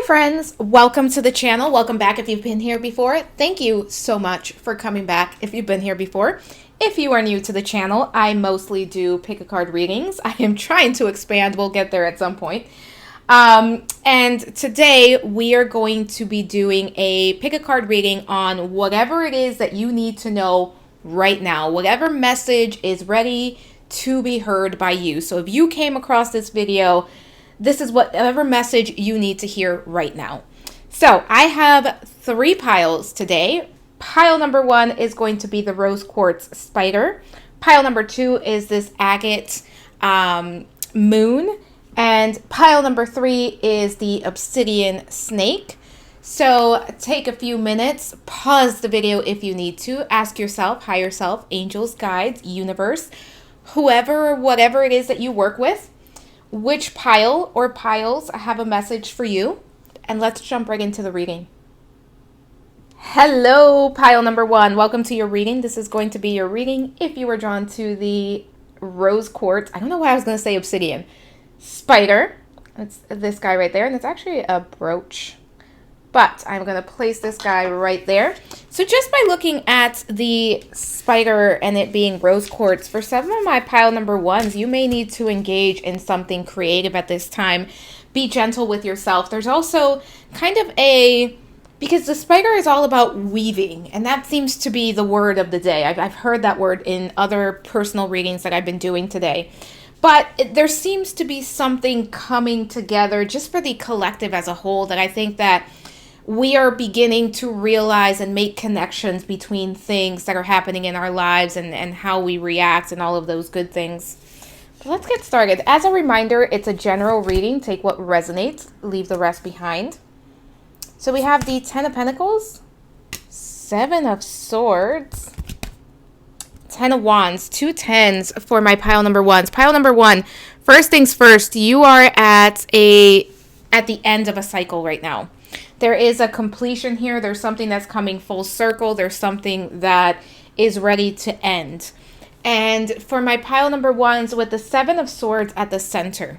Hi friends, welcome to the channel. Welcome back if you've been here before. Thank you so much for coming back if you've been here before. If you are new to the channel, I mostly do pick a card readings. I am trying to expand. We'll get there at some point. And today we are going to be doing a pick a card reading on whatever it is that you need to know right now, whatever message is ready to be heard by you. So if you came across this video, this is whatever message you need to hear right now. So I have 3 piles today. Pile number 1 is going to be the rose quartz spider. Pile number 2 is this agate moon. And pile number 3 is the obsidian snake. So take a few minutes, pause the video if you need to, ask yourself, higher self, angels, guides, universe, whoever or whatever it is that you work with, which pile or piles have a message for you. And let's jump right into the reading. Hello, pile number 1. Welcome to your reading. This is going to be your reading if you were drawn to the rose quartz. I don't know why I was going to say obsidian. Spider. It's this guy right there. And it's actually a brooch. But I'm going to place this guy right there. So just by looking at the spider and it being rose quartz, for some of my pile number 1s, you may need to engage in something creative at this time. Be gentle with yourself. There's also kind of because the spider is all about weaving, and that seems to be the word of the day. I've heard that word in other personal readings that I've been doing today. But there seems to be something coming together just for the collective as a whole that I think that we are beginning to realize and make connections between things that are happening in our lives and how we react and all of those good things. But let's get started. As a reminder, it's a general reading. Take what resonates, leave the rest behind. So we have the 10 of Pentacles, 7 of Swords, 10 of Wands, 2 10s for my pile number 1s. Pile number 1, first things first, you are at the end of a cycle right now. There is a completion here. There's something that's coming full circle. There's something that is ready to end. And for my pile number 1s with the 7 of Swords at the center,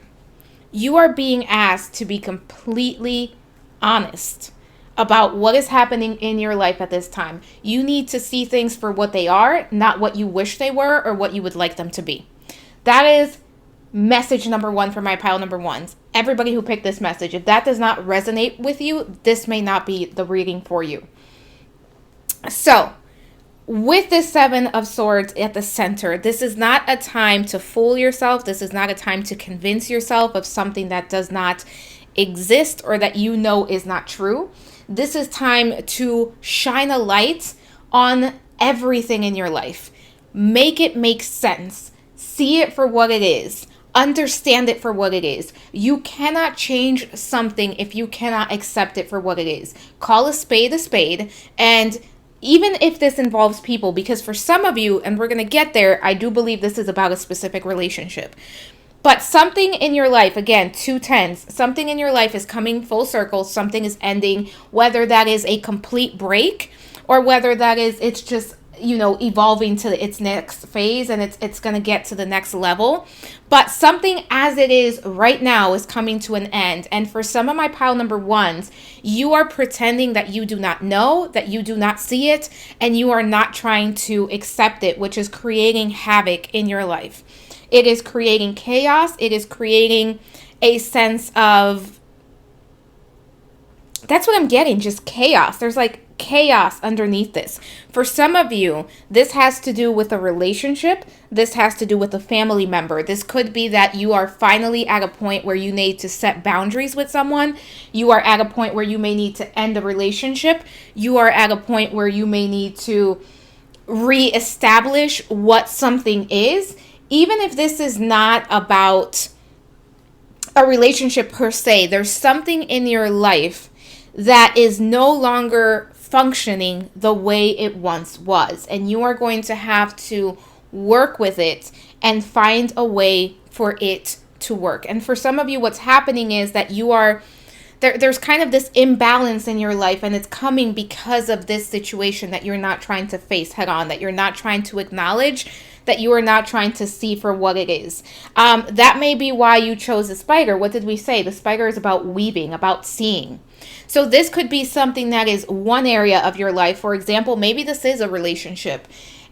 you are being asked to be completely honest about what is happening in your life at this time. You need to see things for what they are, not what you wish they were or what you would like them to be. That is message number 1 for my pile number 1s. Everybody who picked this message, if that does not resonate with you, this may not be the reading for you. So, with this 7 of Swords at the center, this is not a time to fool yourself. This is not a time to convince yourself of something that does not exist or that you know is not true. This is time to shine a light on everything in your life. Make it make sense. See it for what it is. Understand it for what it is. You cannot change something if you cannot accept it for what it is. Call a spade, and even if this involves people, because for some of you, and we're going to get there, I do believe this is about a specific relationship. But something in your life, again, 2 10s, something in your life is coming full circle, something is ending, whether that is a complete break or whether that is, it's just, evolving to its next phase and it's going to get to the next level. But something as it is right now is coming to an end. And for some of my pile number 1s, you are pretending that you do not know, that you do not see it, and you are not trying to accept it, which is creating havoc in your life. It is creating chaos. It is creating a sense of, that's what I'm getting, just chaos. There's like chaos underneath this. For some of you, this has to do with a relationship. This has to do with a family member. This could be that you are finally at a point where you need to set boundaries with someone. You are at a point where you may need to end a relationship. You are at a point where you may need to reestablish what something is. Even if this is not about a relationship per se, there's something in your life that is no longer functioning the way it once was. And you are going to have to work with it and find a way for it to work. And for some of you, what's happening is that you are there's kind of this imbalance in your life, and it's coming because of this situation that you're not trying to face head on, that you're not trying to acknowledge that you are not trying to see for what it is. That may be why you chose the spider. What did we say? The spider is about weaving, about seeing. So this could be something that is one area of your life. For example, maybe this is a relationship.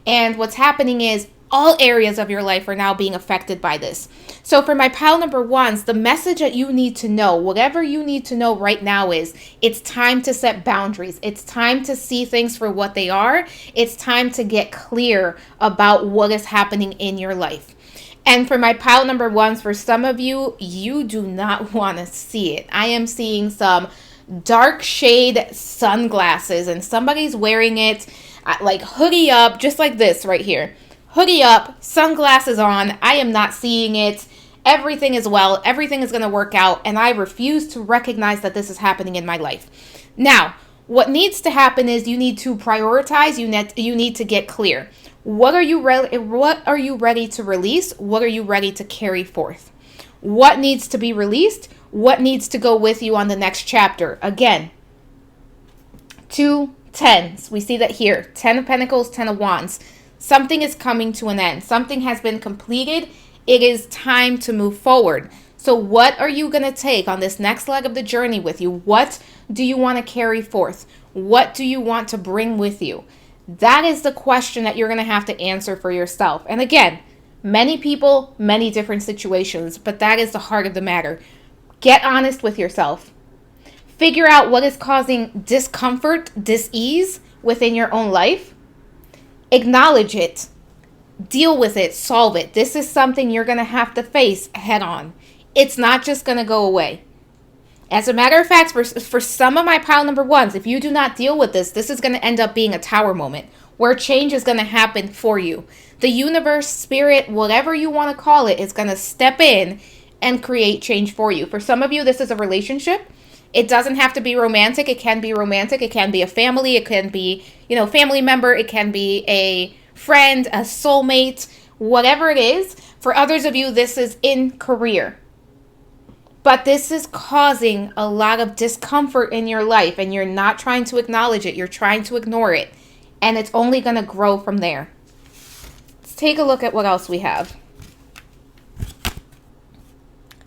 And what's happening is all areas of your life are now being affected by this. So for my pile number ones, the message that you need to know, whatever you need to know right now is, it's time to set boundaries. It's time to see things for what they are. It's time to get clear about what is happening in your life. And for my pile number ones, for some of you, you do not want to see it. I am seeing some dark shade sunglasses and somebody's wearing it like hoodie up, just like this right here. Hoodie up, sunglasses on. I am not seeing it. Everything is well. Everything is going to work out. And I refuse to recognize that this is happening in my life. Now, what needs to happen is you need to prioritize. You need to get clear. What are you ready to release? What are you ready to carry forth? What needs to be released? What needs to go with you on the next chapter? Again, 2 tens. We see that here. 10 of Pentacles, 10 of Wands. Something is coming to an end. Something has been completed. It is time to move forward. So what are you going to take on this next leg of the journey with you? What do you want to carry forth? What do you want to bring with you? That is the question that you're going to have to answer for yourself. And again, many people, many different situations, but that is the heart of the matter. Get honest with yourself. Figure out what is causing discomfort, dis-ease within your own life. Acknowledge it. Deal with it. Solve it. This is something you're going to have to face head on. It's not just going to go away. As a matter of fact, for some of my pile number ones, if you do not deal with this, this is going to end up being a tower moment where change is going to happen for you. The universe, spirit, whatever you want to call it, is going to step in and create change for you. For some of you, this is a relationship. It doesn't have to be romantic. It can be romantic. It can be a family. It can be, family member. It can be a friend, a soulmate, whatever it is. For others of you, this is in career. But this is causing a lot of discomfort in your life, and you're not trying to acknowledge it. You're trying to ignore it, and it's only going to grow from there. Let's take a look at what else we have.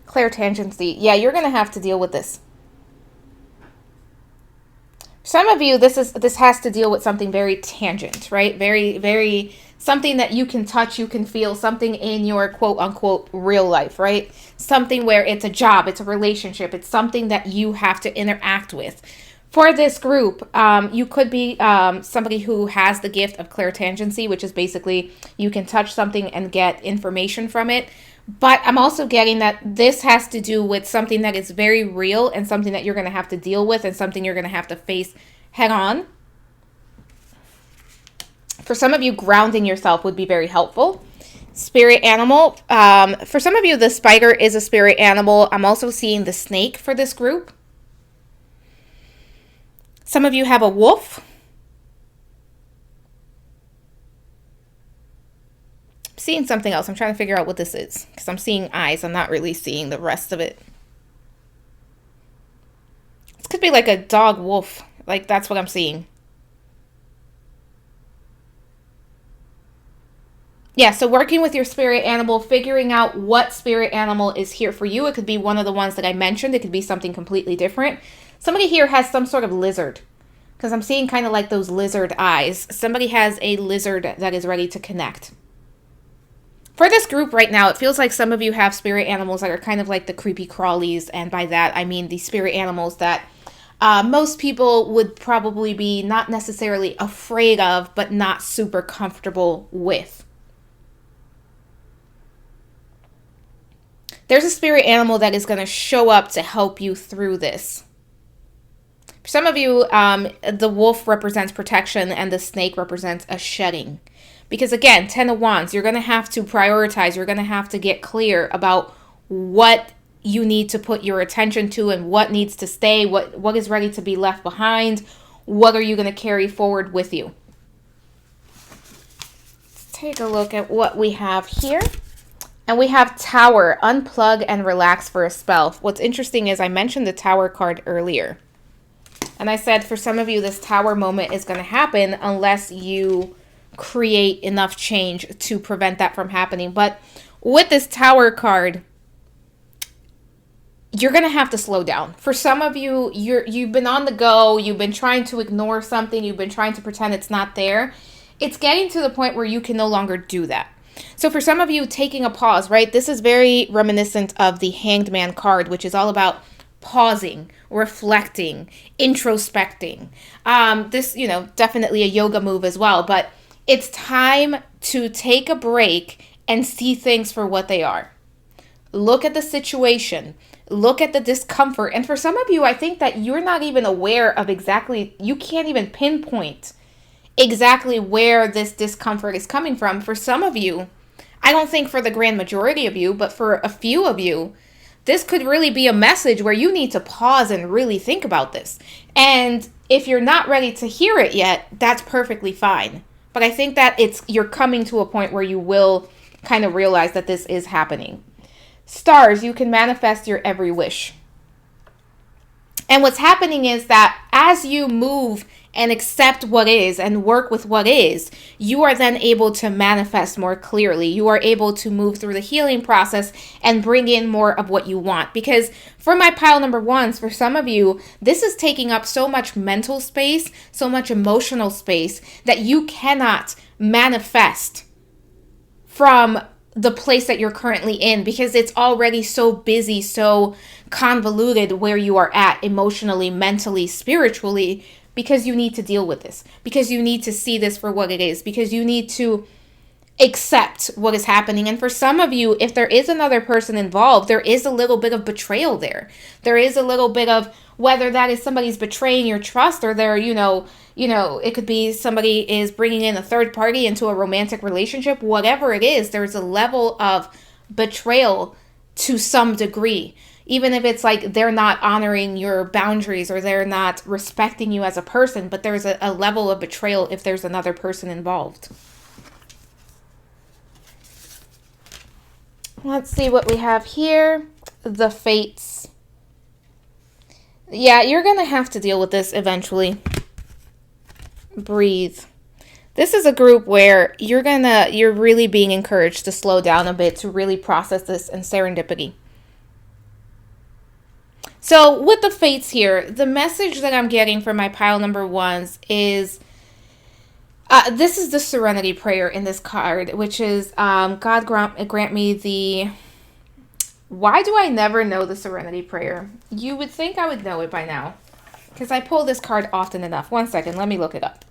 Clairtangency. Yeah, you're going to have to deal with this. Some of you, this has to deal with something very tangent, right? Very, very, something that you can touch, you can feel, something in your quote unquote real life, right? Something where it's a job, it's a relationship, it's something that you have to interact with. For this group, you could be somebody who has the gift of clairtangency, which is basically you can touch something and get information from it. But I'm also getting that this has to do with something that is very real and something that you're going to have to deal with and something you're going to have to face head on. For some of you, grounding yourself would be very helpful. Spirit animal. For some of you, the spider is a spirit animal. I'm also seeing the snake for this group. Some of you have a wolf. Seeing something else. I'm trying to figure out what this is because I'm seeing eyes. I'm not really seeing the rest of it. This could be like a dog wolf. Like that's what I'm seeing. Yeah, so working with your spirit animal, figuring out what spirit animal is here for you. It could be one of the ones that I mentioned. It could be something completely different. Somebody here has some sort of lizard because I'm seeing kind of like those lizard eyes. Somebody has a lizard that is ready to connect. For this group right now, it feels like some of you have spirit animals that are kind of like the creepy crawlies. And by that, I mean the spirit animals that most people would probably be not necessarily afraid of, but not super comfortable with. There's a spirit animal that is going to show up to help you through this. For some of you, the wolf represents protection and the snake represents a shedding. Because again, 10 of Wands, you're going to have to prioritize. You're going to have to get clear about what you need to put your attention to and what needs to stay, what is ready to be left behind. What are you going to carry forward with you? Let's take a look at what we have here. And we have Tower, unplug and relax for a spell. What's interesting is I mentioned the Tower card earlier. And I said for some of you, this Tower moment is going to happen unless you create enough change to prevent that from happening. But with this Tower card, you're going to have to slow down. For some of you, you've been on the go, you've been trying to ignore something, you've been trying to pretend it's not there. It's getting to the point where you can no longer do that. So for some of you, taking a pause, right? This is very reminiscent of the Hanged Man card, which is all about pausing, reflecting, introspecting. This, definitely a yoga move as well, but it's time to take a break and see things for what they are. Look at the situation. Look at the discomfort. And for some of you, I think that you're not even aware of exactly, you can't even pinpoint exactly where this discomfort is coming from. For some of you, I don't think for the grand majority of you, but for a few of you, this could really be a message where you need to pause and really think about this. And if you're not ready to hear it yet, that's perfectly fine. But I think that you're coming to a point where you will kind of realize that this is happening. Stars, you can manifest your every wish. And what's happening is that as you move and accept what is and work with what is, you are then able to manifest more clearly. You are able to move through the healing process and bring in more of what you want. Because for my pile number ones, for some of you, this is taking up so much mental space, so much emotional space that you cannot manifest from the place that you're currently in because it's already so busy, so convoluted where you are at emotionally, mentally, spiritually, because you need to deal with this, because you need to see this for what it is, because you need to accept what is happening. And for some of you, if there is another person involved, there is a little bit of betrayal there. There is a little bit of whether that is somebody's betraying your trust or they're, it could be somebody is bringing in a third party into a romantic relationship, whatever it is, there's a level of betrayal to some degree. Even if it's like they're not honoring your boundaries or they're not respecting you as a person, but there's a level of betrayal if there's another person involved. Let's see what we have here. The Fates. Yeah, you're going to have to deal with this eventually. Breathe. This is a group where you're really being encouraged to slow down a bit, to really process this in serendipity. So with the Fates here, the message that I'm getting from my pile number ones is, this is the Serenity Prayer in this card, which is, God grant me the... Why do I never know the Serenity Prayer? You would think I would know it by now, because I pull this card often enough. One second, let me look it up.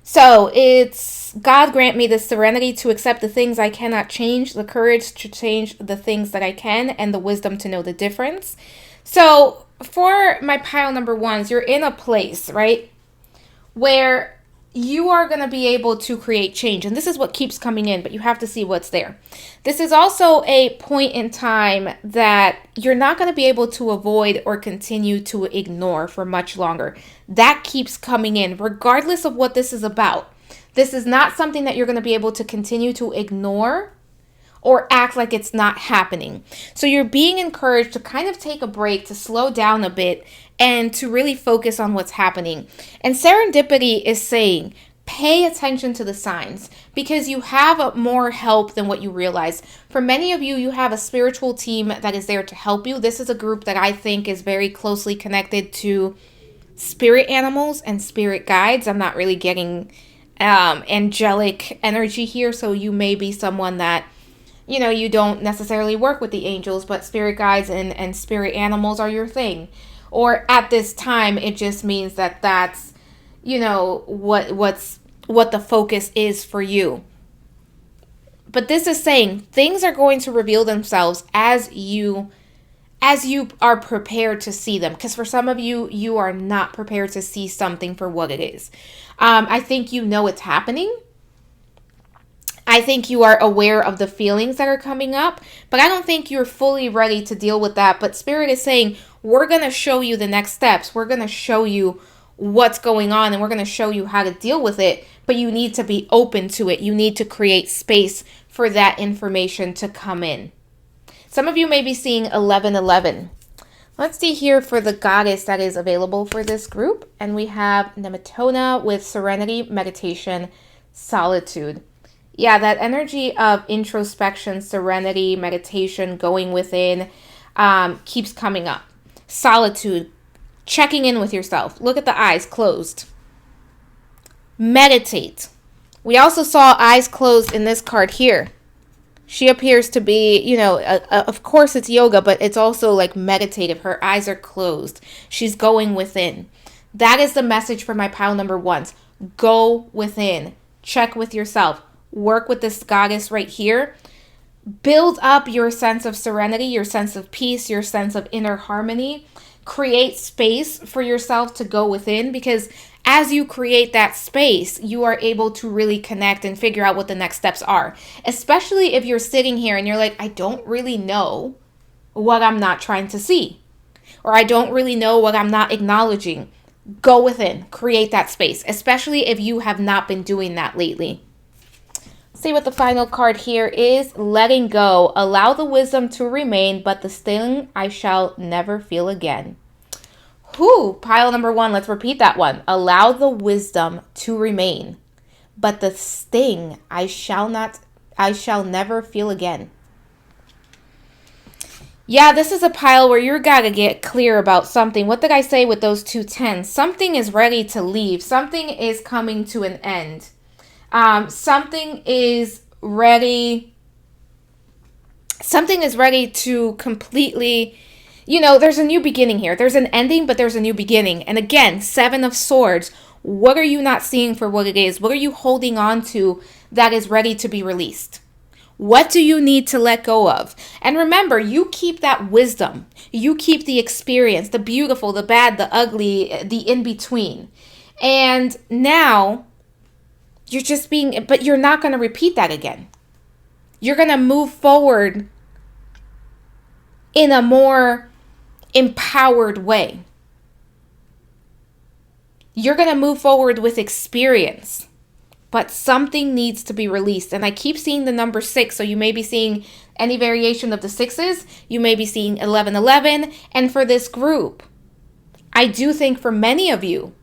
So it's, God grant me the serenity to accept the things I cannot change, the courage to change the things that I can, and the wisdom to know the difference. So for my pile number ones, you're in a place, right, where you are going to be able to create change. And this is what keeps coming in, but you have to see what's there. This is also a point in time that you're not going to be able to avoid or continue to ignore for much longer. That keeps coming in, regardless of what this is about. This is not something that you're going to be able to continue to ignore or act like it's not happening. So you're being encouraged to kind of take a break, to slow down a bit, and to really focus on what's happening. And serendipity is saying, pay attention to the signs because you have more help than what you realize. For many of you, you have a spiritual team that is there to help you. This is a group that I think is very closely connected to spirit animals and spirit guides. I'm not really getting angelic energy here. So you may be someone that, you don't necessarily work with the angels, but spirit guides and spirit animals are your thing. Or at this time, it just means that that's, what the focus is for you. But this is saying things are going to reveal themselves as you are prepared to see them. Because for some of you, you are not prepared to see something for what it is. I think it's happening. I think you are aware of the feelings that are coming up, but I don't think you're fully ready to deal with that. But Spirit is saying, we're going to show you the next steps. We're going to show you what's going on, and we're going to show you how to deal with it. But you need to be open to it. You need to create space for that information to come in. Some of you may be seeing 1111. Let's see here for the goddess that is available for this group. And we have Nematona with Serenity, Meditation, Solitude. Yeah, that energy of introspection, serenity, meditation, going within keeps coming up. Solitude, checking in with yourself. Look at the eyes closed. Meditate. We also saw eyes closed in this card here. She appears to be, you know, of course it's yoga, but it's also like meditative. Her eyes are closed. She's going within. That is the message for my pile number ones. Go within. Check with yourself. Work with this goddess right here. Build up your sense of serenity, your sense of peace, your sense of inner harmony. Create space for yourself to go within, because as you create that space, you are able to really connect and figure out what the next steps are. Especially if you're sitting here and you're like, I don't really know what I'm not trying to see, or I don't really know what I'm not acknowledging. Go within, create that space, especially if you have not been doing that lately. See what the final card here is. Letting go. Allow the wisdom to remain, but the sting I shall never feel again. Whew, pile number one. Let's repeat that one. Allow the wisdom to remain, but the sting I shall never feel again. Yeah, this is a pile where you're gotta get clear about something. What did I say with those 2 tens? Something is ready to leave. Something is coming to an end. Something is ready to completely, you know, there's a new beginning here. There's an ending, but there's a new beginning. And again, 7 of Swords. What are you not seeing for what it is? What are you holding on to that is ready to be released? What do you need to let go of? And remember, you keep that wisdom. You keep the experience, the beautiful, the bad, the ugly, the in-between. And now you're just but you're not going to repeat that again. You're going to move forward in a more empowered way. You're going to move forward with experience, but something needs to be released. And I keep seeing the number 6, so you may be seeing any variation of the 6s. You may be seeing 1111. And for this group, I do think for many of you,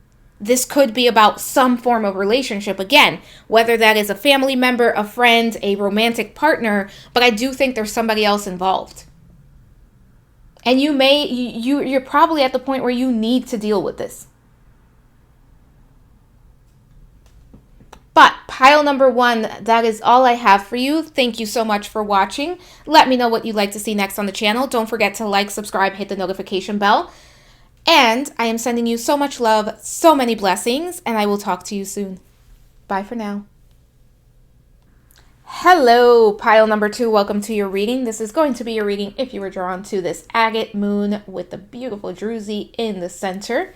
this could be about some form of relationship. Again, whether that is a family member, a friend, a romantic partner, but I do think there's somebody else involved. And you're probably at the point where you need to deal with this. But pile number one, that is all I have for you. Thank you so much for watching. Let me know what you'd like to see next on the channel. Don't forget to like, subscribe, hit the notification bell. And I am sending you so much love, so many blessings, and I will talk to you soon. Bye for now. Hello, pile number 2. Welcome to your reading. This is going to be your reading if you were drawn to this Agate Moon with the beautiful druzy in the center.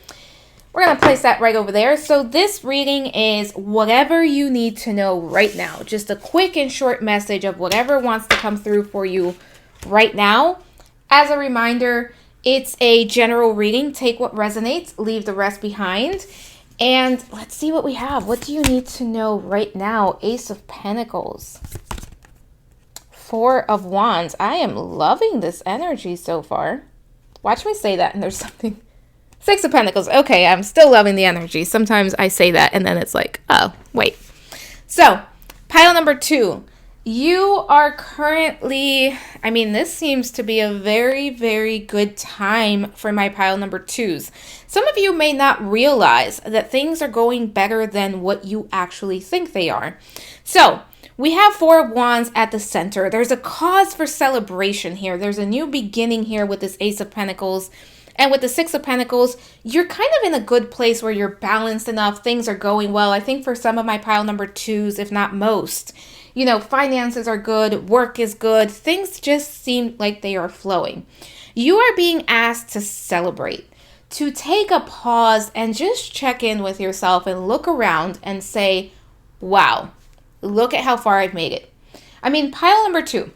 We're going to place that right over there. So this reading is whatever you need to know right now. Just a quick and short message of whatever wants to come through for you right now. As a reminder, it's a general reading. Take what resonates, leave the rest behind. And let's see what we have. What do you need to know right now? Ace of Pentacles. 4 of Wands. I am loving this energy so far. Watch me say that and there's something. 6 of Pentacles. Okay, I'm still loving the energy. Sometimes I say that and then it's like, oh, wait. So, pile number 2. You are currently, I mean, this seems to be a very, very good time for my pile number 2s. Some of you may not realize that things are going better than what you actually think they are. So, we have 4 of Wands at the center. There's a cause for celebration here. There's a new beginning here with this Ace of Pentacles. And with the 6 of Pentacles, you're kind of in a good place where you're balanced enough. Things are going well. I think for some of my pile number 2s, if not most, you know, finances are good, work is good. Things just seem like they are flowing. You are being asked to celebrate, to take a pause and just check in with yourself and look around and say, wow, look at how far I've made it. I mean, pile number 2,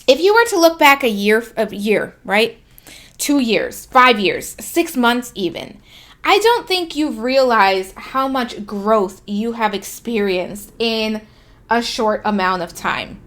if you were to look back a year, right? 2 years, 5 years, 6 months even, I don't think you've realized how much growth you have experienced in a short amount of time.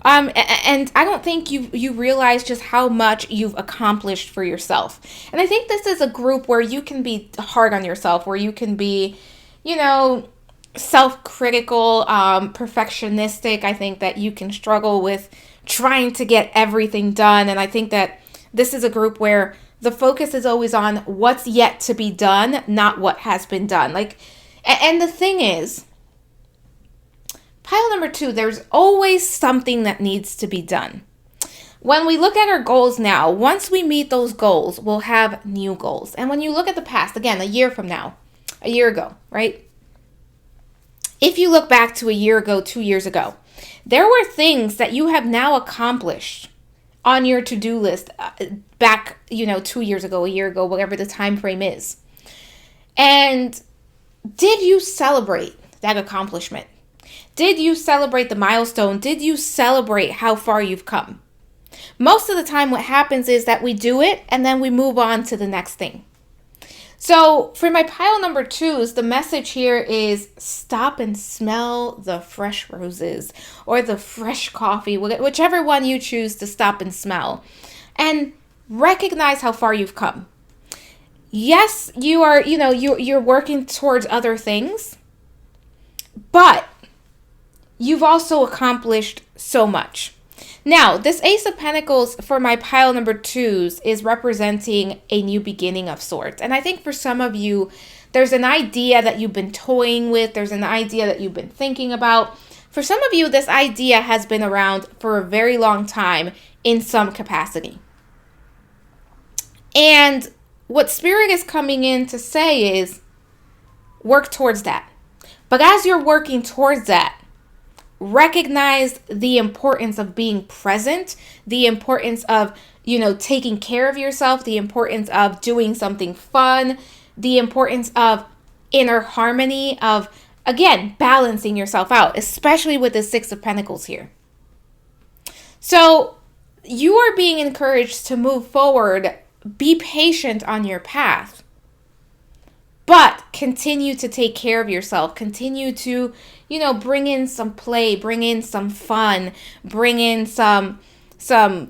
And I don't think you realize just how much you've accomplished for yourself. And I think this is a group where you can be hard on yourself, where you can be, you know, self-critical, perfectionistic. I think that you can struggle with trying to get everything done. And I think that this is a group where the focus is always on what's yet to be done, not what has been done. Like, and the thing is, pile number 2, there's always something that needs to be done. When we look at our goals now, once we meet those goals, we'll have new goals. And when you look at the past, again, a year from now, a year ago, right? If you look back to a year ago, 2 years ago, there were things that you have now accomplished on your to-do list back, 2 years ago, a year ago, whatever the time frame is. And did you celebrate that accomplishment? Did you celebrate the milestone? Did you celebrate how far you've come? Most of the time what happens is that we do it and then we move on to the next thing. So for my pile number 2s, the message here is stop and smell the fresh roses or the fresh coffee, whichever one you choose to stop and smell, and recognize how far you've come. Yes, you are, you're working towards other things, but you've also accomplished so much. Now, this Ace of Pentacles for my pile number 2s is representing a new beginning of sorts. And I think for some of you, there's an idea that you've been toying with. There's an idea that you've been thinking about. For some of you, this idea has been around for a very long time in some capacity. And what Spirit is coming in to say is work towards that. But as you're working towards that, recognize the importance of being present, the importance of, taking care of yourself, the importance of doing something fun, the importance of inner harmony, of, again, balancing yourself out, especially with the Six of Pentacles here. So you are being encouraged to move forward, be patient on your path, but continue to take care of yourself. Continue to, bring in some play, bring in some fun, bring in some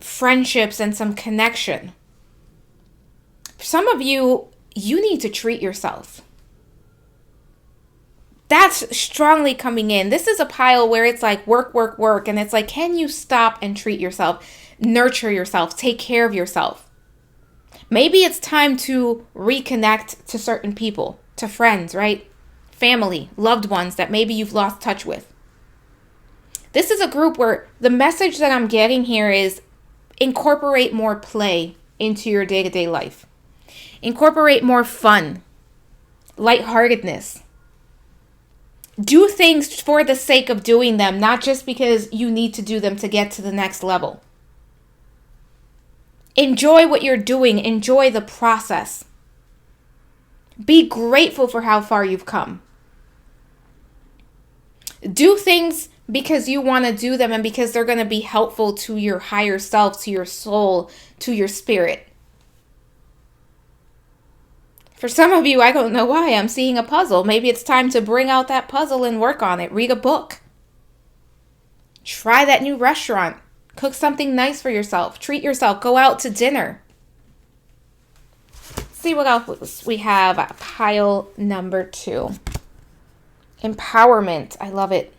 friendships and some connection. For some of you, you need to treat yourself. That's strongly coming in. This is a pile where it's like work, work, work. And it's like, can you stop and treat yourself? Nurture yourself. Take care of yourself. Maybe it's time to reconnect to certain people, to friends, right? Family, loved ones that maybe you've lost touch with. This is a group where the message that I'm getting here is incorporate more play into your day-to-day life. Incorporate more fun, lightheartedness. Do things for the sake of doing them, not just because you need to do them to get to the next level. Enjoy what you're doing. Enjoy the process. Be grateful for how far you've come. Do things because you want to do them and because they're going to be helpful to your higher self, to your soul, to your spirit. For some of you, I don't know why, I'm seeing a puzzle. Maybe it's time to bring out that puzzle and work on it. Read a book. Try that new restaurant. Cook something nice for yourself. Treat yourself. Go out to dinner. Let's see what else we have. Pile number 2. Empowerment. I love it.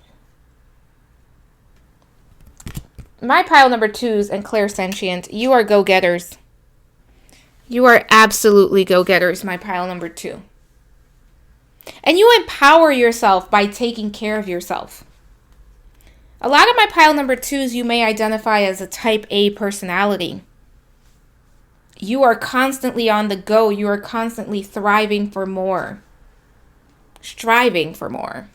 My pile number 2s and clairsentient. You are go-getters. You are absolutely go-getters, my pile number 2. And you empower yourself by taking care of yourself. A lot of my pile number 2s you may identify as a type A personality. You are constantly on the go. You are constantly thriving for more. Striving for more.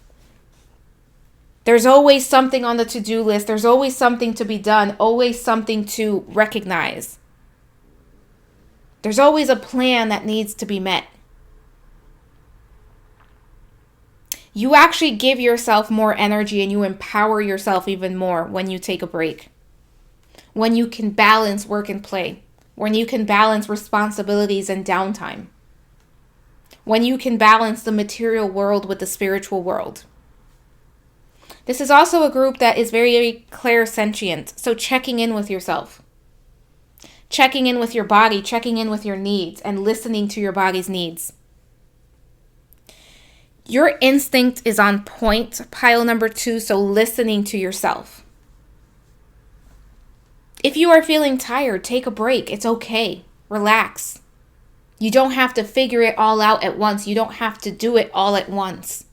There's always something on the to-do list. There's always something to be done. Always something to recognize. There's always a plan that needs to be met. You actually give yourself more energy and you empower yourself even more when you take a break. When you can balance work and play. When you can balance responsibilities and downtime. When you can balance the material world with the spiritual world. This is also a group that is very, very clairsentient. So checking in with yourself. Checking in with your body, checking in with your needs, and listening to your body's needs. Your instinct is on point, pile number 2, so listening to yourself. If you are feeling tired, take a break. It's okay. Relax. You don't have to figure it all out at once. You don't have to do it all at once.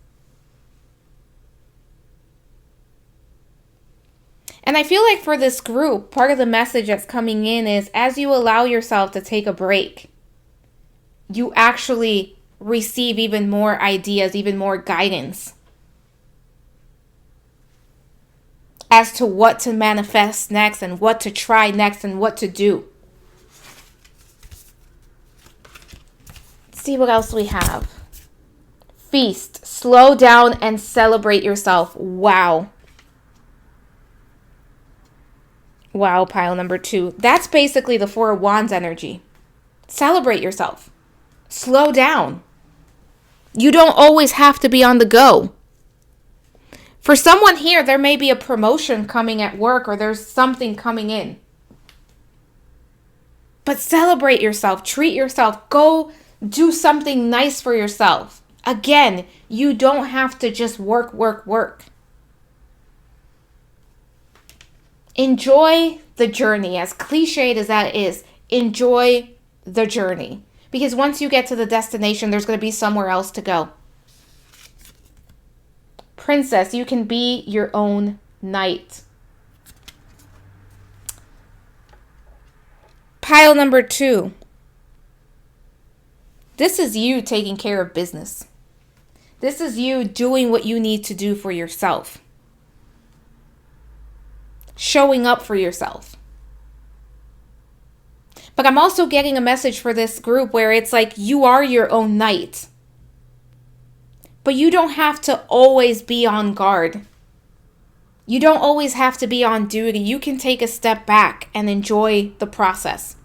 And I feel like for this group, part of the message that's coming in is as you allow yourself to take a break, you actually receive even more ideas, even more guidance as to what to manifest next and what to try next and what to do. Let's see what else we have. Feast, slow down and celebrate yourself. Wow. Wow, pile number 2. That's basically the 4 of Wands energy. Celebrate yourself. Slow down. You don't always have to be on the go. For someone here, there may be a promotion coming at work or there's something coming in. But celebrate yourself. Treat yourself. Go do something nice for yourself. Again, you don't have to just work, work, work. Enjoy the journey, as cliched as that is. Enjoy the journey. Because once you get to the destination, there's going to be somewhere else to go. Princess, you can be your own knight. Pile number 2. This is you taking care of business. This is you doing what you need to do for yourself. Showing up for yourself. But I'm also getting a message for this group where it's like you are your own knight. But you don't have to always be on guard. You don't always have to be on duty. You can take a step back and enjoy the process.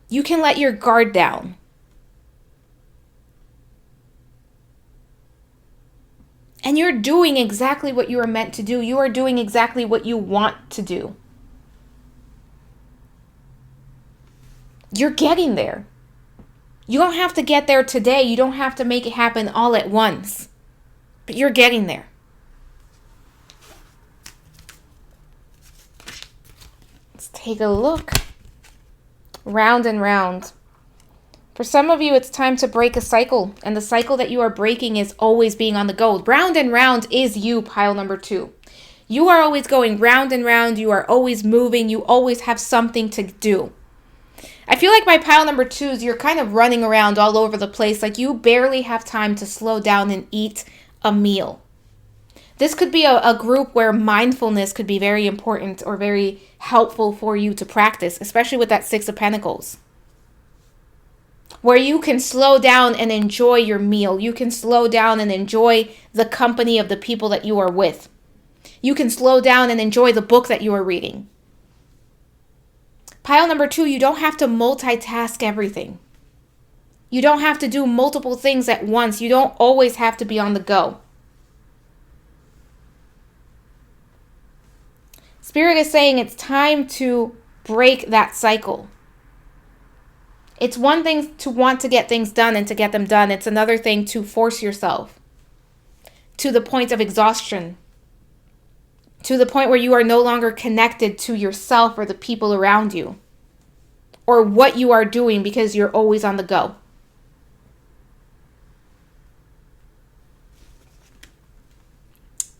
You can let your guard down. And you're doing exactly what you are meant to do. You are doing exactly what you want to do. You're getting there. You don't have to get there today. You don't have to make it happen all at once. But you're getting there. Let's take a look. Round and round. For some of you, it's time to break a cycle. And the cycle that you are breaking is always being on the go. Round and round is you, pile number 2. You are always going round and round. You are always moving. You always have something to do. I feel like my pile number 2s, you're kind of running around all over the place. Like you barely have time to slow down and eat a meal. This could be a group where mindfulness could be very important or very helpful for you to practice, especially with that 6 of Pentacles. Where you can slow down and enjoy your meal. You can slow down and enjoy the company of the people that you are with. You can slow down and enjoy the book that you are reading. Pile number 2, you don't have to multitask everything. You don't have to do multiple things at once. You don't always have to be on the go. Spirit is saying it's time to break that cycle. It's one thing to want to get things done and to get them done. It's another thing to force yourself to the point of exhaustion, to the point where you are no longer connected to yourself or the people around you or what you are doing because you're always on the go.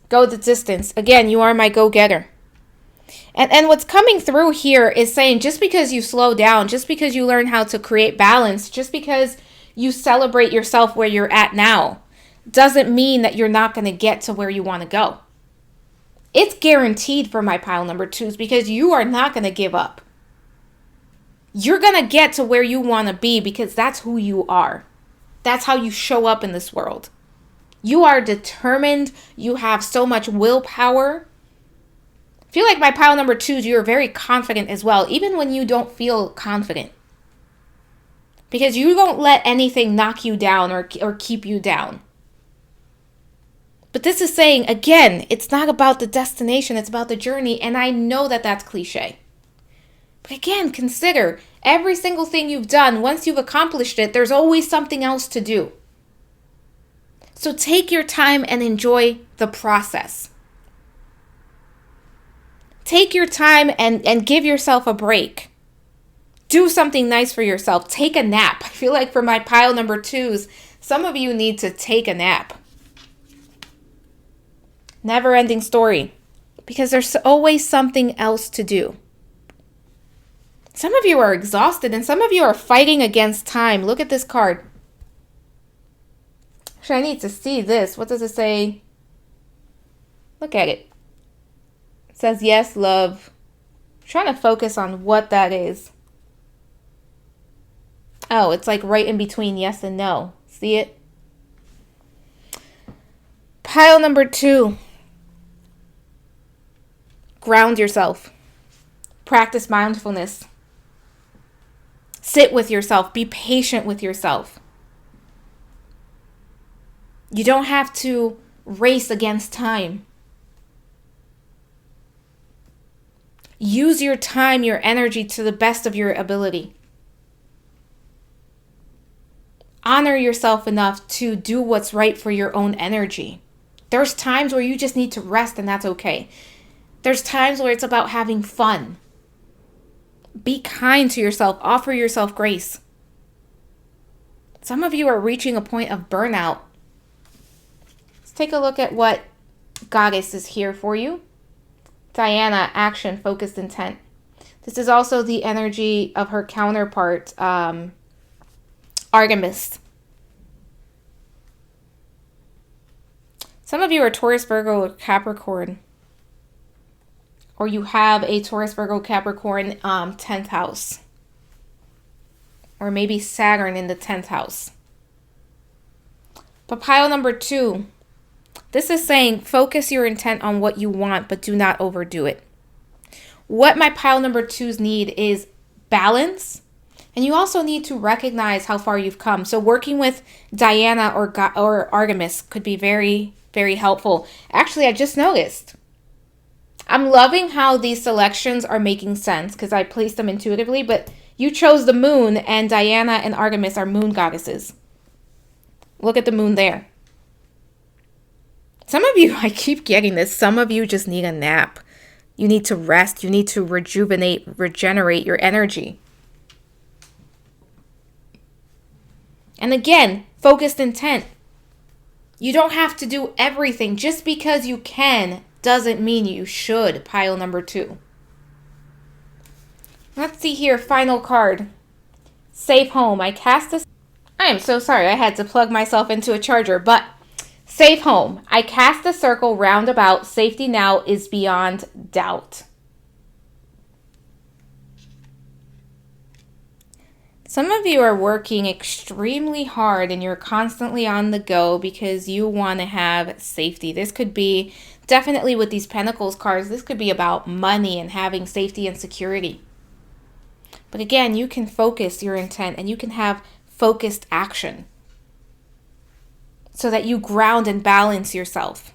Go the distance. Again, you are my go-getter. And what's coming through here is saying just because you slow down, just because you learn how to create balance, just because you celebrate yourself where you're at now, doesn't mean that you're not going to get to where you want to go. It's guaranteed for my pile number 2s because you are not going to give up. You're going to get to where you want to be because that's who you are. That's how you show up in this world. You are determined. You have so much willpower. I feel like my pile number 2s, you're very confident as well, even when you don't feel confident. Because you don't let anything knock you down or keep you down. But this is saying, again, it's not about the destination, it's about the journey. And I know that that's cliche. But again, consider every single thing you've done, once you've accomplished it, there's always something else to do. So take your time and enjoy the process. Take your time and give yourself a break. Do something nice for yourself. Take a nap. I feel like for my pile number 2s, some of you need to take a nap. Never ending story. Because there's always something else to do. Some of you are exhausted and some of you are fighting against time. Look at this card. Actually, I need to see this. What does it say? Look at it. It says yes, love. I'm trying to focus on what that is. Oh, it's like right in between yes and no. See it? Pile number 2. Ground yourself. Practice mindfulness. Sit with yourself. Be patient with yourself. You don't have to race against time. Use your time, your energy to the best of your ability. Honor yourself enough to do what's right for your own energy. There's times where you just need to rest and that's okay. There's times where it's about having fun. Be kind to yourself. Offer yourself grace. Some of you are reaching a point of burnout. Let's take a look at what Goddess is here for you. Diana, action, focused intent. This is also the energy of her counterpart, Artemis. Some of you are Taurus, Virgo, or Capricorn. Or you have a Taurus, Virgo, Capricorn 10th house. Or maybe Saturn in the 10th house. But pile number 2. This is saying focus your intent on what you want, but do not overdo it. What my pile number 2s need is balance. And you also need to recognize how far you've come. So working with Diana or Artemis could be very, very helpful. Actually, I just noticed. I'm loving how these selections are making sense because I placed them intuitively, but you chose the moon and Diana and Artemis are moon goddesses. Look at the moon there. Some of you, I keep getting this, some of you just need a nap. You need to rest. You need to regenerate your energy. And again, focused intent. You don't have to do everything. Just because you can doesn't mean you should. Pile number 2. Let's see here. Final card. Safe home. I am so sorry. I had to plug myself into a charger, but safe home. I cast a circle round about. Safety now is beyond doubt. Some of you are working extremely hard and you're constantly on the go because you want to have safety. This could be definitely with these Pentacles cards, this could be about money and having safety and security. But again, you can focus your intent and you can have focused action so that you ground and balance yourself.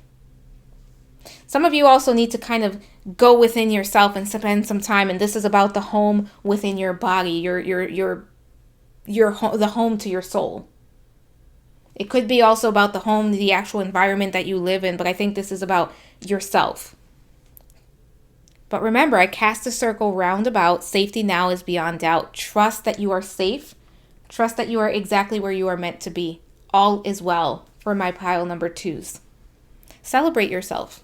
Some of you also need to kind of go within yourself and spend some time, and this is about the home within your body, the home to your soul. It could be also about the home, the actual environment that you live in, but I think this is about yourself. But remember, I cast a circle round about. Safety now is beyond doubt. Trust that you are safe. Trust that you are exactly where you are meant to be. All is well for my pile number 2s. Celebrate yourself.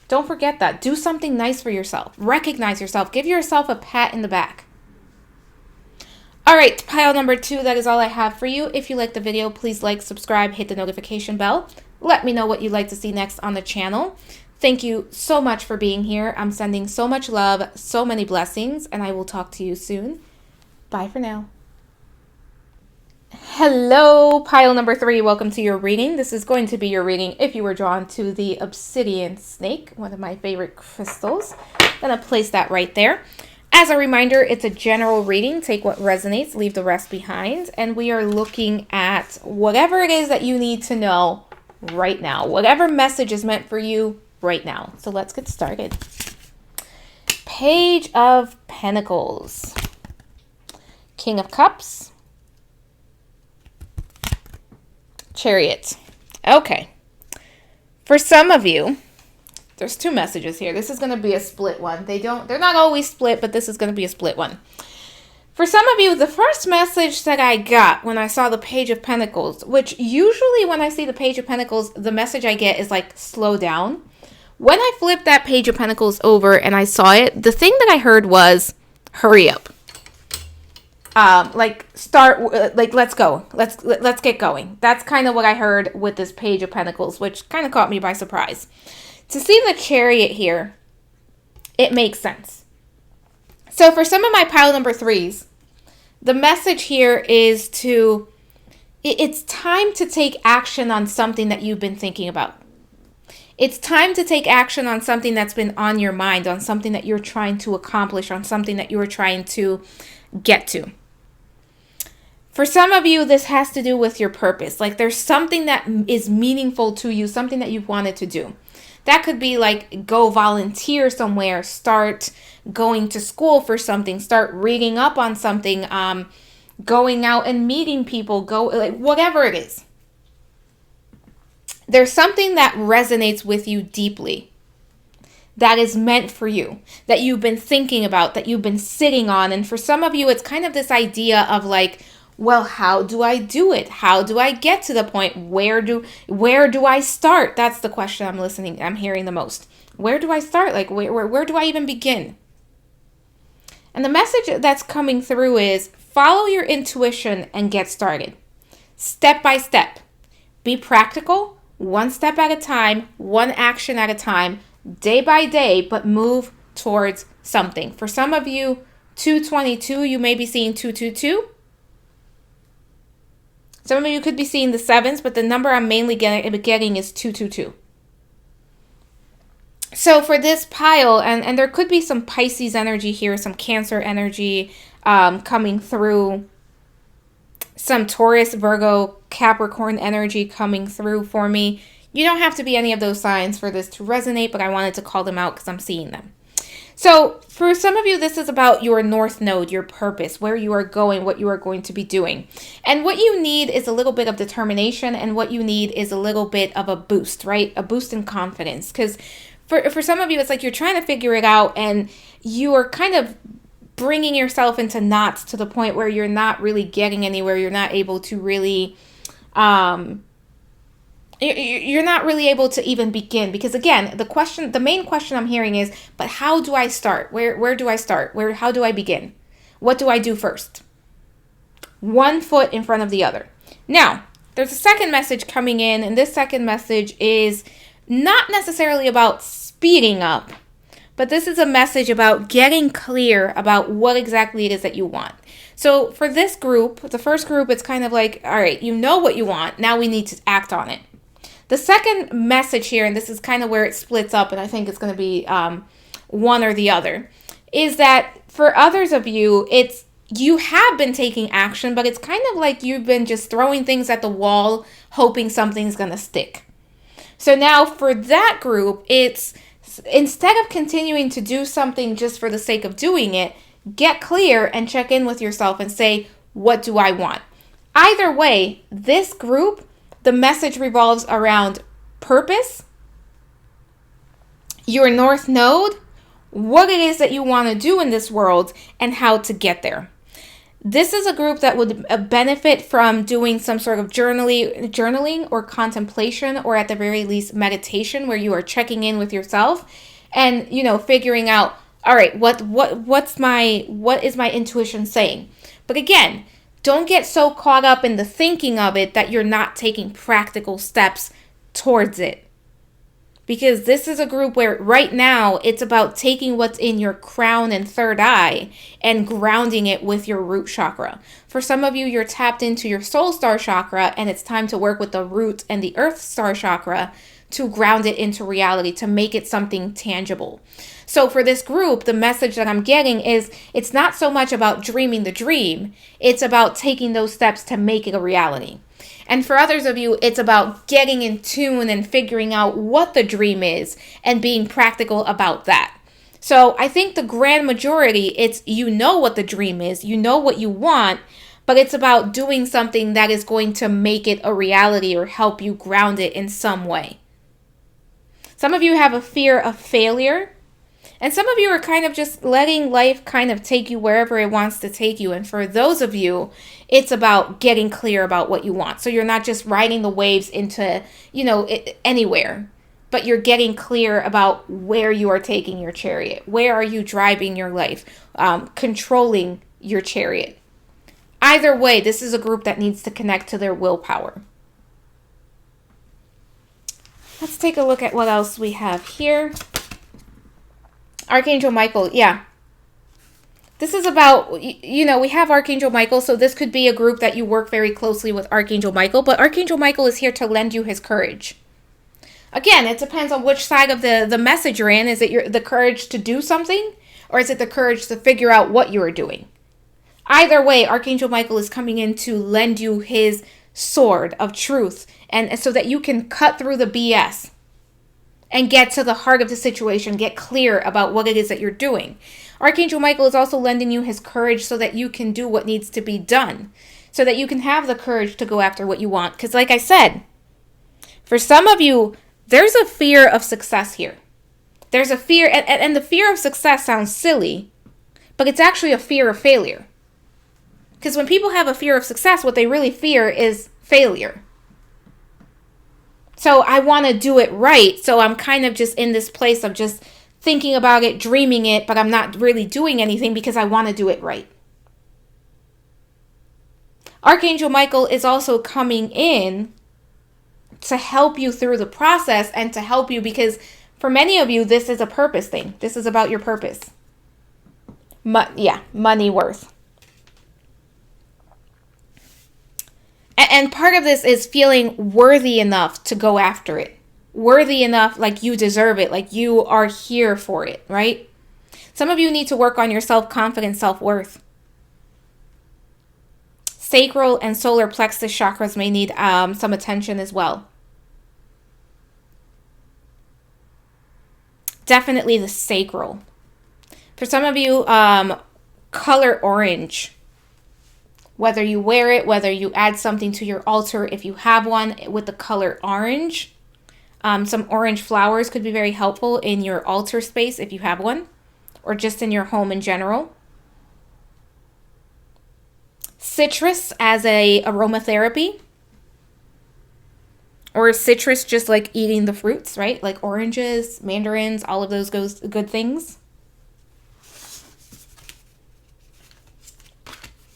Don't forget that. Do something nice for yourself. Recognize yourself. Give yourself a pat in the back. All right, pile number 2, that is all I have for you. If you liked the video, please like, subscribe, hit the notification bell. Let me know what you'd like to see next on the channel. Thank you so much for being here. I'm sending so much love, so many blessings, and I will talk to you soon. Bye for now. Hello, pile number 3. Welcome to your reading. This is going to be your reading if you were drawn to the Obsidian Snake, one of my favorite crystals. I'm going to place that right there. As a reminder, it's a general reading. Take what resonates, leave the rest behind. And we are looking at whatever it is that you need to know right now. Whatever message is meant for you right now. So let's get started. Page of Pentacles. King of Cups. Chariot. Okay. For some of you, there's two messages here. This is going to be a split one. They're not always split, but this is going to be a split one. For some of you, the first message that I got when I saw the Page of Pentacles, which usually when I see the Page of Pentacles, the message I get is like, slow down. When I flipped that Page of Pentacles over and I saw it, the thing that I heard was, hurry up. Let's go. Let's get going. That's kind of what I heard with this Page of Pentacles, which kind of caught me by surprise. To see the Chariot here, it makes sense. So for some of my pile number 3s, the message here is it's time to take action on something that you've been thinking about. It's time to take action on something that's been on your mind, on something that you're trying to accomplish, on something that you were trying to get to. For some of you, this has to do with your purpose. Like there's something that is meaningful to you, something that you've wanted to do. That could be like go volunteer somewhere, start going to school for something, start reading up on something, going out and meeting people, whatever it is. There's something that resonates with you deeply, that is meant for you, that you've been thinking about, that you've been sitting on. And for some of you, it's kind of this idea of like, well, how do I do it? How do I get to the point? Where do I start? That's the question I'm hearing the most. Where do I start? Like, where do I even begin? And the message that's coming through is follow your intuition and get started. Step by step. Be practical, one step at a time, one action at a time, day by day, but move towards something. For some of you, 222, you may be seeing 222. Some of you could be seeing the 7s, but the number I'm mainly getting is 222. So for this pile, and there could be some Pisces energy here, some Cancer energy coming through, some Taurus, Virgo, Capricorn energy coming through for me. You don't have to be any of those signs for this to resonate, but I wanted to call them out because I'm seeing them. So for some of you, this is about your North Node, your purpose, where you are going, what you are going to be doing. And what you need is a little bit of determination, and what you need is a little bit of a boost, right? A boost in confidence. Because for some of you, it's like you're trying to figure it out and you are kind of bringing yourself into knots to the point where you're not really getting anywhere. You're not able to really... You're not really able to even begin, because again, the main question I'm hearing is, but how do I start? Where do I start? How do I begin? What do I do first? One foot in front of the other. Now, there's a second message coming in, and this second message is not necessarily about speeding up, but this is a message about getting clear about what exactly it is that you want. So for this group, the first group, it's kind of like, all right, you know what you want. Now we need to act on it. The second message here, and this is kind of where it splits up, and I think it's going to be one or the other, is that for others of you, you have been taking action, but it's kind of like you've been just throwing things at the wall, hoping something's going to stick. So now for that group, it's instead of continuing to do something just for the sake of doing it, get clear and check in with yourself and say, what do I want? Either way, this group, the message revolves around purpose, your North Node, what it is that you want to do in this world, and how to get there. This is a group that would benefit from doing some sort of journaling or contemplation, or at the very least meditation, where you are checking in with yourself and, figuring out, all right, what is my intuition saying? But again, don't get so caught up in the thinking of it that you're not taking practical steps towards it. Because this is a group where right now it's about taking what's in your crown and third eye and grounding it with your root chakra. For some of you, you're tapped into your soul star chakra, and it's time to work with the root and the earth star chakra to ground it into reality, to make it something tangible. So for this group, the message that I'm getting is it's not so much about dreaming the dream. It's about taking those steps to make it a reality. And for others of you, it's about getting in tune and figuring out what the dream is and being practical about that. So I think the grand majority, it's you know what the dream is, you know what you want, but it's about doing something that is going to make it a reality or help you ground it in some way. Some of you have a fear of failure, and some of you are kind of just letting life kind of take you wherever it wants to take you. And for those of you, it's about getting clear about what you want. So you're not just riding the waves into, anywhere, but you're getting clear about where you are taking your chariot. Where are you driving your life? Controlling your chariot. Either way, this is a group that needs to connect to their willpower. Let's take a look at what else we have here. Archangel Michael, yeah. This is about, we have Archangel Michael, so this could be a group that you work very closely with Archangel Michael, but Archangel Michael is here to lend you his courage. Again, it depends on which side of the message you're in. Is it the courage to do something, or is it the courage to figure out what you are doing? Either way, Archangel Michael is coming in to lend you his sword of truth, and so that you can cut through the BS and get to the heart of the situation, get clear about what it is that you're doing. Archangel Michael is also lending you his courage so that you can do what needs to be done, so that you can have the courage to go after what you want. Because like I said, for some of you, there's a fear of success here. There's a fear, and the fear of success sounds silly, but it's actually a fear of failure. Because when people have a fear of success, what they really fear is failure. So I want to do it right. So I'm kind of just in this place of just thinking about it, dreaming it, but I'm not really doing anything because I want to do it right. Archangel Michael is also coming in to help you through the process and to help you because for many of you, this is a purpose thing. This is about your purpose. Money worth. And part of this is feeling worthy enough to go after it. Worthy enough, like you deserve it, like you are here for it, right? Some of you need to work on your self-confidence, self-worth. Sacral and solar plexus chakras may need some attention as well. Definitely the sacral. For some of you, color orange. Whether you wear it, whether you add something to your altar, if you have one with the color orange. Some orange flowers could be very helpful in your altar space if you have one, or just in your home in general. Citrus as a aromatherapy, or citrus just like eating the fruits, right? Like oranges, mandarins, all of those good things.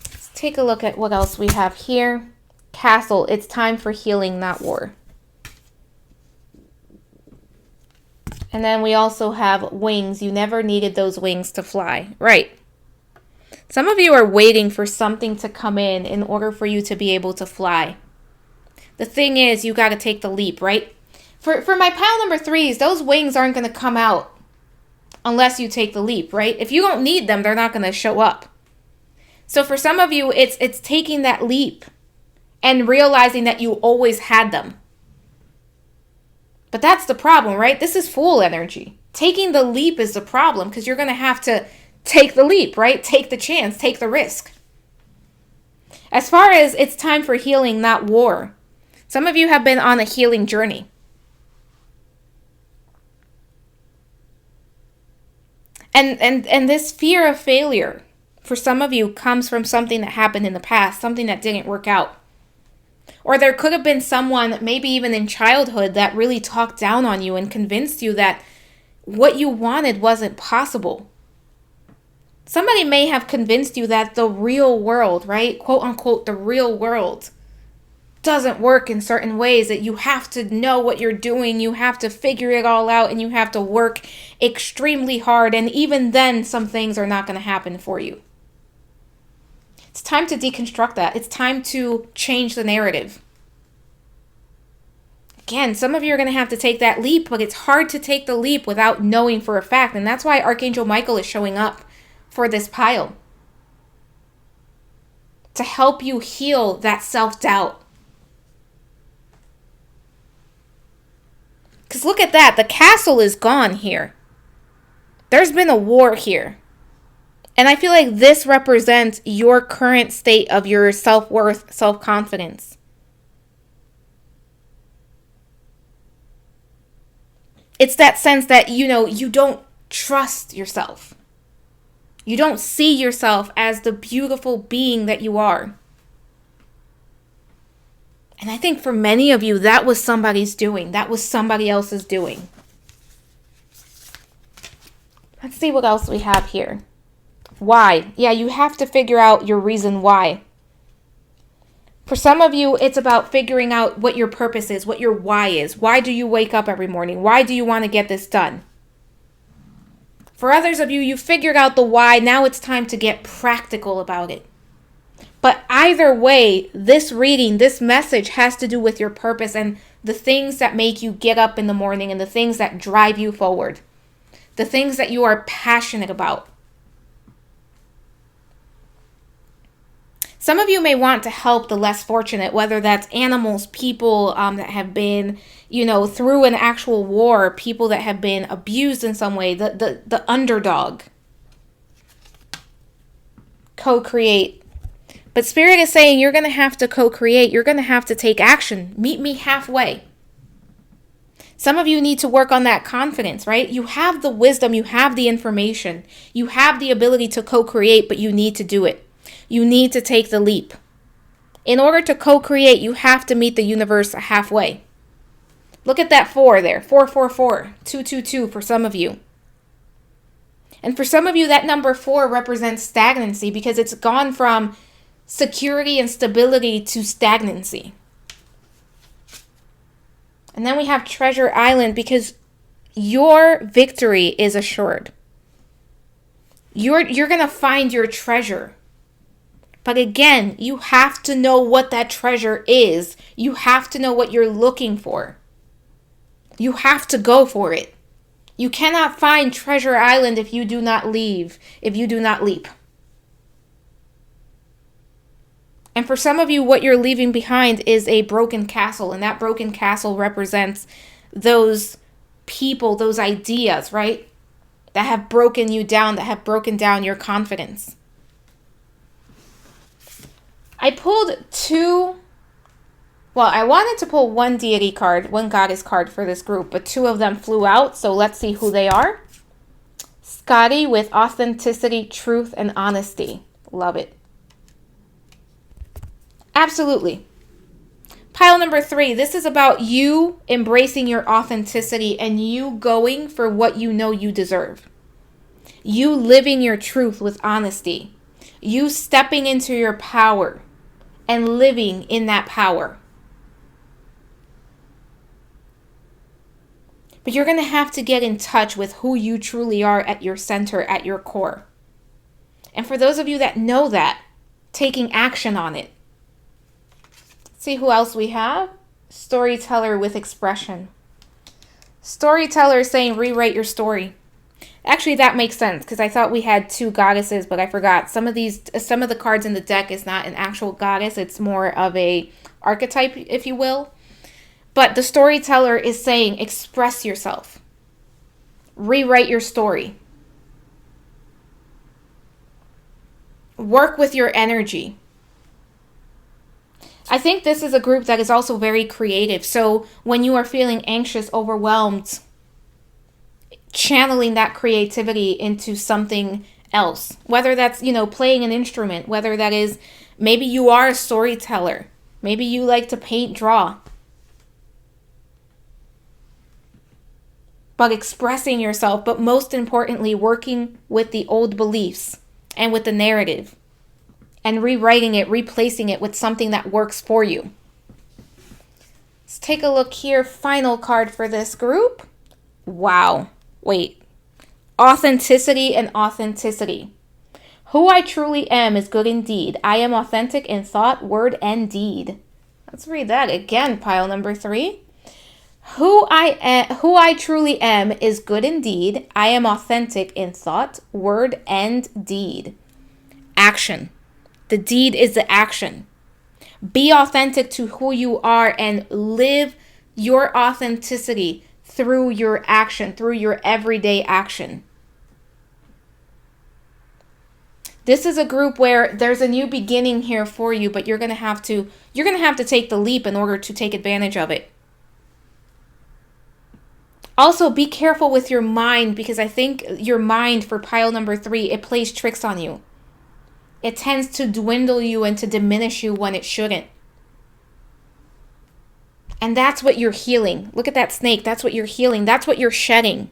Let's take a look at what else we have here. Castle, it's time for healing, not war. And then we also have wings. You never needed those wings to fly. Right. Some of you are waiting for something to come in order for you to be able to fly. The thing is, you got to take the leap, right? For my pile number 3s, those wings aren't going to come out unless you take the leap, right? If you don't need them, they're not going to show up. So for some of you, it's taking that leap and realizing that you always had them. But that's the problem, right? This is Fool energy. Taking the leap is the problem because you're going to have to take the leap, right? Take the chance, take the risk. As far as it's time for healing, not war. Some of you have been on a healing journey. And this fear of failure for some of you comes from something that happened in the past, something that didn't work out. Or there could have been someone, maybe even in childhood, that really talked down on you and convinced you that what you wanted wasn't possible. Somebody may have convinced you that the real world, right, quote unquote, the real world doesn't work in certain ways, that you have to know what you're doing, you have to figure it all out, and you have to work extremely hard, and even then some things are not going to happen for you. It's time to deconstruct that. It's time to change the narrative. Again, some of you are going to have to take that leap, but it's hard to take the leap without knowing for a fact. And that's why Archangel Michael is showing up for this pile. To help you heal that self-doubt. Because look at that. The castle is gone here. There's been a war here. And I feel like this represents your current state of your self-worth, self-confidence. It's that sense that, you don't trust yourself. You don't see yourself as the beautiful being that you are. And I think for many of you, that was somebody's doing. That was somebody else's doing. Let's see what else we have here. Why? Yeah, you have to figure out your reason why. For some of you, it's about figuring out what your purpose is, what your why is. Why do you wake up every morning? Why do you want to get this done? For others of you, you figured out the why. Now it's time to get practical about it. But either way, this reading, this message has to do with your purpose and the things that make you get up in the morning and the things that drive you forward. The things that you are passionate about. Some of you may want to help the less fortunate, whether that's animals, people that have been, through an actual war, people that have been abused in some way, the underdog. Co-create. But Spirit is saying you're going to have to co-create. You're going to have to take action. Meet me halfway. Some of you need to work on that confidence, right? You have the wisdom, you have the information, you have the ability to co-create, but you need to do it. You need to take the leap. In order to co-create, you have to meet the universe halfway. Look at that 4 there. 444, 222 for some of you. And for some of you, that number 4 represents stagnancy because it's gone from security and stability to stagnancy. And then we have Treasure Island because your victory is assured. You're going to find your treasure. But again, you have to know what that treasure is. You have to know what you're looking for. You have to go for it. You cannot find Treasure Island if you do not leave, if you do not leap. And for some of you, what you're leaving behind is a broken castle. And that broken castle represents those people, those ideas, right? That have broken you down, that have broken down your confidence. I pulled I wanted to pull one deity card, one goddess card for this group, but 2 of them flew out, so let's see who they are. Scotty with authenticity, truth, and honesty. Love it. Absolutely. Pile number 3, this is about you embracing your authenticity and you going for what you know you deserve. You living your truth with honesty. You stepping into your power and living in that power. But you're going to have to get in touch with who you truly are at your center, at your core. And for those of you that know that, taking action on it. Let's see who else we have. Storyteller with expression. Storyteller is saying rewrite your story. Actually, that makes sense because I thought we had 2 goddesses, but I forgot. Some of the cards in the deck is not an actual goddess. It's more of a archetype, if you will. But the storyteller is saying express yourself. Rewrite your story. Work with your energy. I think this is a group that is also very creative. So when you are feeling anxious, overwhelmed, channeling that creativity into something else, whether that's, playing an instrument, whether that is, maybe you are a storyteller, maybe you like to paint, draw, but expressing yourself, but most importantly, working with the old beliefs and with the narrative and rewriting it, replacing it with something that works for you. Let's take a look here. Final card for this group. Wow. Wait, authenticity and authenticity. Who I truly am is good indeed. I am authentic in thought, word, and deed. Let's read that again, pile number 3. Who I truly am is good indeed. I am authentic in thought, word, and deed. Action. The deed is the action. Be authentic to who you are and live your authenticity through your action, through your everyday action. This is a group where there's a new beginning here for you, but you're going to have to take the leap in order to take advantage of it. Also, be careful with your mind, because I think your mind, for pile number 3, it plays tricks on you. It tends to dwindle you and to diminish you when it shouldn't. And that's what you're healing. Look at that snake. That's what you're healing. That's what you're shedding.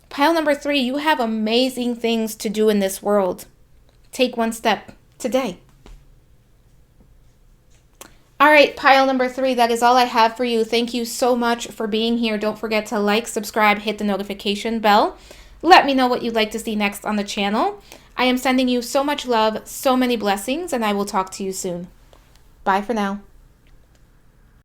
Pile number 3, you have amazing things to do in this world. Take one step today. All right, pile number 3, that is all I have for you. Thank you so much for being here. Don't forget to like, subscribe, hit the notification bell. Let me know what you'd like to see next on the channel. I am sending you so much love, so many blessings, and I will talk to you soon. Bye for now.